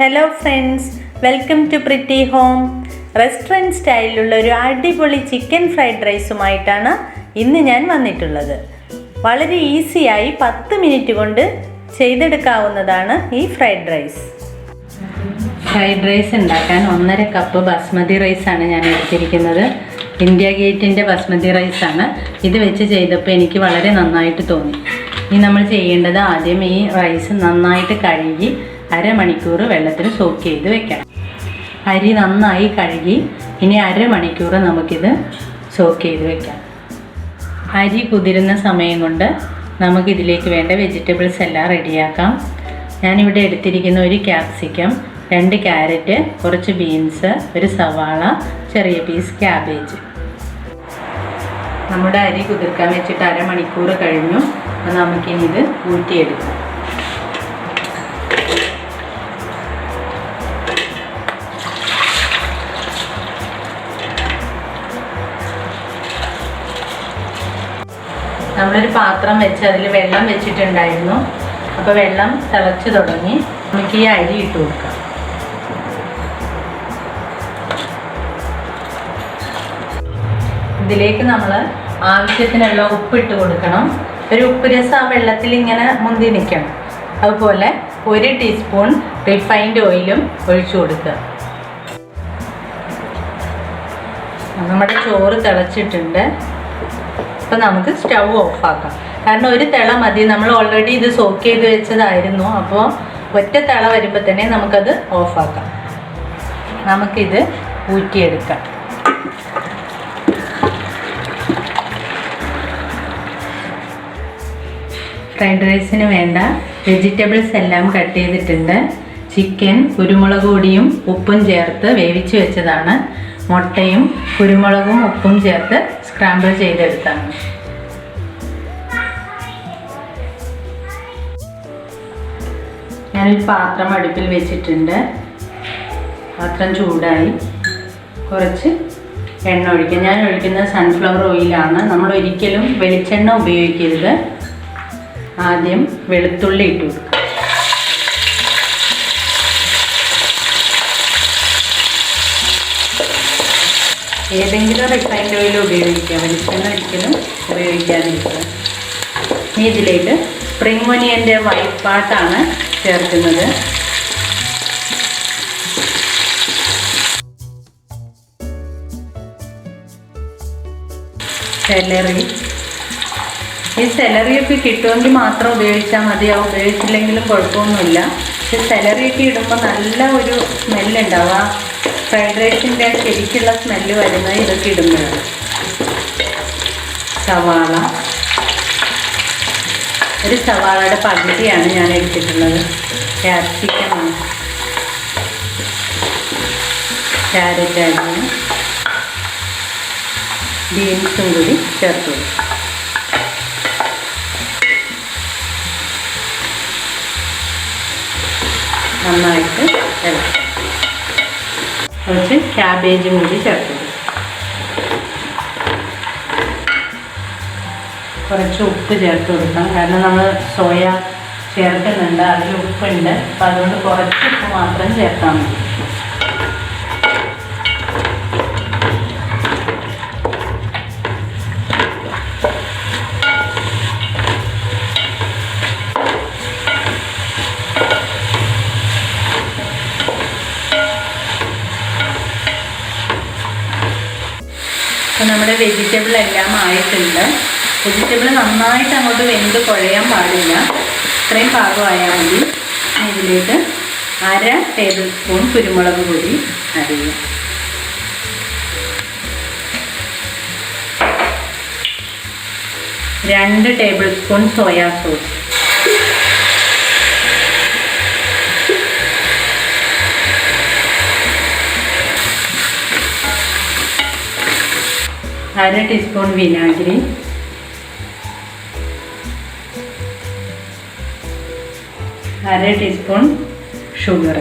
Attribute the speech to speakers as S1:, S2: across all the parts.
S1: Hello friends, welcome to Pretty Home. Restaurant സ്റ്റൈലിലുള്ള ഒരു അടിപൊളി ചിക്കൻ ഫ്രൈഡ് റൈസുമായിട്ടാണ് ഇന്ന് ഞാൻ വന്നിട്ടുള്ളത്. വളരെ ഈസിയായി 10 മിനിറ്റ് കൊണ്ട് ചെയ്തെടുക്കാവുന്നതാണ് ഈ ഫ്രൈഡ് റൈസ്. ഫ്രൈഡ് റൈസ് ഉണ്ടാക്കാൻ 1.5 കപ്പ് ബസ്മതി റൈസാണ് ഞാൻ എടുത്തിരിക്കുന്നത്. ഇന്ത്യ ഗേറ്റിൻ്റെ ബസ്മതി റൈസാണ്. ഇത് വെച്ച് ചെയ്തപ്പോൾ എനിക്ക് വളരെ നന്നായിട്ട് തോന്നി. ഇനി നമ്മൾ ചെയ്യേണ്ടത് ആദ്യം ഈ റൈസ് നന്നായിട്ട് കഴുകി അരമണിക്കൂർ വെള്ളത്തിൽ സോക്ക് ചെയ്ത് വെക്കണം. അരി നന്നായി കഴുകി ഇനി അരമണിക്കൂർ നമുക്കിത് സോക്ക് ചെയ്ത് വെക്കാം. അരി കുതിരുന്ന സമയം കൊണ്ട് നമുക്കിതിലേക്ക് വേണ്ട വെജിറ്റബിൾസ് എല്ലാം റെഡിയാക്കാം. ഞാനിവിടെ എടുത്തിരിക്കുന്ന ഒരു ക്യാപ്സിക്കം, 2 ക്യാരറ്റ്, കുറച്ച് ബീൻസ്, ഒരു സവാള, ചെറിയ പീസ് ക്യാബേജ്. നമ്മുടെ അരി കുതിർക്കാൻ വെച്ചിട്ട് അരമണിക്കൂർ കഴിഞ്ഞു. അപ്പോൾ നമുക്കിനി ഇത് ഊറ്റിയെടുക്കാം. നമ്മളൊരു പാത്രം വെച്ച് അതിൽ വെള്ളം വെച്ചിട്ടുണ്ടായിരുന്നു. അപ്പോൾ വെള്ളം തിളച്ച് തുടങ്ങി. നമുക്ക് ഈ അരി ഇട്ട് കൊടുക്കാം. ഇതിലേക്ക് നമ്മൾ ആവശ്യത്തിനുള്ള ഉപ്പിട്ട് കൊടുക്കണം. ഒരു ഉപ്പ് രസം ആ വെള്ളത്തിൽ ഇങ്ങനെ മുന്തി നിൽക്കണം. അതുപോലെ 1 ടീസ്പൂൺ റിഫൈൻഡ് ഓയിലും ഒഴിച്ചു കൊടുക്കുക. നമ്മുടെ ചോറ് തിളച്ചിട്ടുണ്ട്. അപ്പോൾ നമുക്ക് സ്റ്റൗ ഓഫാക്കാം. കാരണം ഒരു തിള മതി. നമ്മൾ ഓൾറെഡി ഇത് സോക്ക് ചെയ്ത് വെച്ചതായിരുന്നു. അപ്പോൾ ഒറ്റ തിള വരുമ്പോൾ തന്നെ നമുക്കത് ഓഫാക്കാം. നമുക്കിത് ഊറ്റിയെടുക്കാം. ഫ്രൈഡ് റൈസിന് വേണ്ട വെജിറ്റബിൾസ് എല്ലാം കട്ട് ചെയ്തിട്ടുണ്ട്. ചിക്കൻ കുരുമുളക് പൊടിയും ഉപ്പും ചേർത്ത് വേവിച്ച് വെച്ചതാണ്. മുട്ടയും കുരുമുളകും ഉപ്പും ചേർത്ത് സ്ക്രാമ്പിൾ ചെയ്തെടുത്താണ്. ഞാനൊരു പാത്രം അടുപ്പിൽ വെച്ചിട്ടുണ്ട്. പാത്രം ചൂടായി. കുറച്ച് എണ്ണ ഒഴിക്കാം. ഞാൻ ഒഴിക്കുന്നത് സൺഫ്ലവർ ഓയിലാണ്. നമ്മൾ ഒരിക്കലും വെളിച്ചെണ്ണ ഉപയോഗിക്കരുത്. ആദ്യം വെളുത്തുള്ളി ഇട്ട് കൊടുക്കുക. ഏതെങ്കിലും റിഫൈൻഡ് ഓയിൽ ഉപയോഗിക്കുക, വെളിച്ചെണ്ണ ഒരിക്കലും ഉപയോഗിക്കാതിരിക്കുക. ഇനി ഇതിലേക്ക് സ്പ്രിംഗ് ഒനിയൻ്റെ വൈറ്റ് പാർട്ടാണ് ചേർക്കുന്നത്. സെലറി. ഈ സെലറിയൊക്കെ കിട്ടുമെങ്കിൽ മാത്രം ഉപയോഗിച്ചാൽ മതിയാവും. ഉപയോഗിച്ചില്ലെങ്കിലും കുഴപ്പമൊന്നുമില്ല. പക്ഷെ സെലറിയൊക്കെ ഇടുമ്പോൾ നല്ല ഒരു സ്മെല്ലുണ്ടാവുക. ഫ്രൈഡ് റൈസിൻ്റെ ശരിക്കുള്ള സ്മെല്ല് വരുന്നത് ഇതൊക്കെ ഇടുമ്പോഴാണ്. സവാള, ഒരു സവാളയുടെ പകുതിയാണ് ഞാൻ എടുത്തിട്ടുള്ളത്. ക്യാപ്സിക്കമാണ്. ക്യാരറ്റ് അരിഞ്ഞ് ബീൻസും കൂടി ചേർത്ത് കൊടുക്കും. നന്നായിട്ട് ഇളക്കാം. കുറച്ച് ക്യാബേജും കൂടി ചേർത്ത് കൊടുക്കും. കുറച്ച് ഉപ്പ് ചേർത്ത് കൊടുക്കാം. കാരണം നമ്മൾ സോയ ചേർക്കുന്നുണ്ട്, അതിൽ ഉപ്പുണ്ട്. അപ്പം അതുകൊണ്ട് കുറച്ച് ഉപ്പ് മാത്രം ചേർത്താൽ മതി. അപ്പോൾ നമ്മുടെ വെജിറ്റബിൾ എല്ലാം ആയിട്ടുണ്ട്. വെജിറ്റബിൾ നന്നായിട്ട് അങ്ങോട്ട് വെന്ത് കുഴയാൻ പാടില്ല. ഇത്രയും പാകമായാൽ മതി. ഇതിലേക്ക് 1/2 ടേബിൾ സ്പൂൺ കുരുമുളക് പൊടി ആഡ് ചെയ്യാം. രണ്ട് table spoon soya sauce, 1/2 teaspoon വിനാഗിരി, 1/2 ടീസ്പൂൺ ഷുഗർ.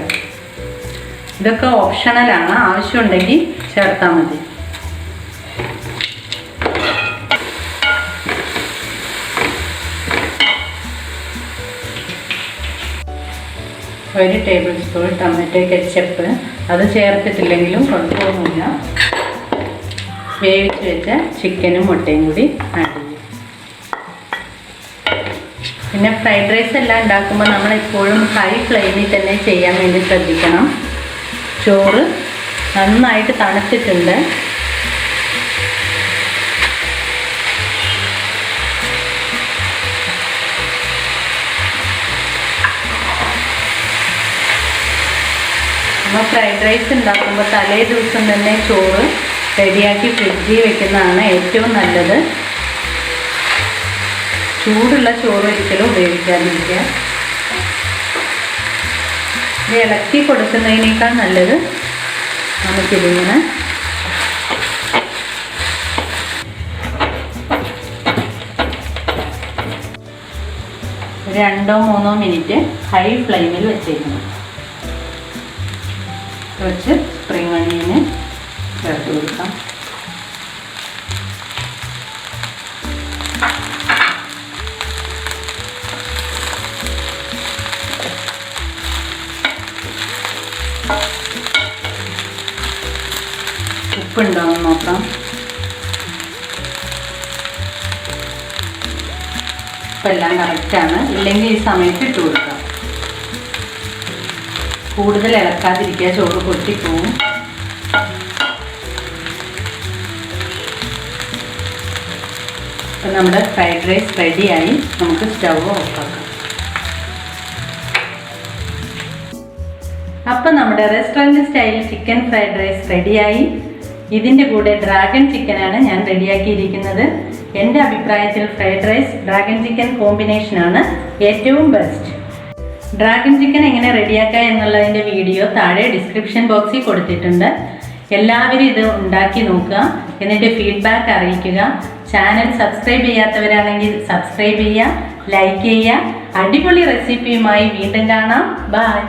S1: ഇതൊക്കെ ഓപ്ഷണലാണ്. ആവശ്യമുണ്ടെങ്കിൽ ചേർത്താൽ മതി. 1 ടേബിൾ സ്പൂൺ ടൊമാറ്റോ കെച്ചപ്പ്, അത് ചേർത്തിട്ടില്ലെങ്കിലും കുഴപ്പമൊന്നുമില്ല. വേവിച്ച് വെച്ച ചിക്കനും മുട്ടയും കൂടി ആഡ് ചെയ്യും. പിന്നെ ഫ്രൈഡ് റൈസ് എല്ലാം ഉണ്ടാക്കുമ്പോൾ നമ്മളെപ്പോഴും ഹൈ ഫ്ലെയിമിൽ തന്നെ ചെയ്യാൻ വേണ്ടി ശ്രദ്ധിക്കണം. ചോറ് നന്നായിട്ട് തണുത്തിട്ടുണ്ട്. നമ്മൾ ഫ്രൈഡ് റൈസ് ഉണ്ടാക്കുമ്പോൾ തലേ ദിവസം തന്നെ ചോറ് റെഡിയാക്കി ഫ്രിഡ്ജിൽ വെക്കുന്നതാണ് ഏറ്റവും നല്ലത്. ചൂടുള്ള ചോറ് ഒരിക്കലും ഉപയോഗിക്കാതിരിക്കുക. ഇത് ഇളക്കി കൊടുക്കുന്നതിനേക്കാൾ നല്ലത് നമുക്കിതിങ്ങനെ രണ്ടോ മൂന്നോ മിനിറ്റ് ഹൈ ഫ്ലെയിമിൽ വെച്ചേക്കണം. കുറച്ച് സ്പ്രിംഗ് അണിയന് ചേർത്ത് കൊടുക്കാം. ഉപ്പുണ്ടോ എന്ന് നോക്കാം. ഉപ്പെല്ലാം കറക്റ്റാണ്. ഇല്ലെങ്കിൽ ഈ സമയത്ത് ഇട്ട് കൊടുക്കാം. കൂടുതൽ ഇളക്കാതിരിക്കുക, ചോറ് പൊട്ടിപ്പോവും. അപ്പം നമ്മുടെ ഫ്രൈഡ് റൈസ് റെഡിയായി. നമുക്ക് സ്റ്റവ് ഓഫാക്കാം. അപ്പം നമ്മുടെ restaurant style chicken fried rice റെഡിയായി. ഇതിൻ്റെ കൂടെ ഡ്രാഗൺ ചിക്കനാണ് ഞാൻ റെഡിയാക്കിയിരിക്കുന്നത്. എൻ്റെ അഭിപ്രായത്തിൽ ഫ്രൈഡ് റൈസ് ഡ്രാഗൺ ചിക്കൻ കോമ്പിനേഷനാണ് ഏറ്റവും ബെസ്റ്റ്. ഡ്രാഗൺ ചിക്കൻ എങ്ങനെ റെഡിയാക്കുക എന്നുള്ളതിൻ്റെ വീഡിയോ താഴെ ഡിസ്ക്രിപ്ഷൻ ബോക്സിൽ കൊടുത്തിട്ടുണ്ട്. എല്ലാവരും ഇത് ഉണ്ടാക്കി നോക്കുക, എന്നിട്ട് ഫീഡ്ബാക്ക് അറിയിക്കുക. ചാനൽ സബ്സ്ക്രൈബ് ചെയ്യാത്തവരാണെങ്കിൽ സബ്സ്ക്രൈബ് ചെയ്യുക, ലൈക്ക് ചെയ്യുക. അടിപൊളി റെസിപ്പിയുമായി വീണ്ടും കാണാം. ബൈ.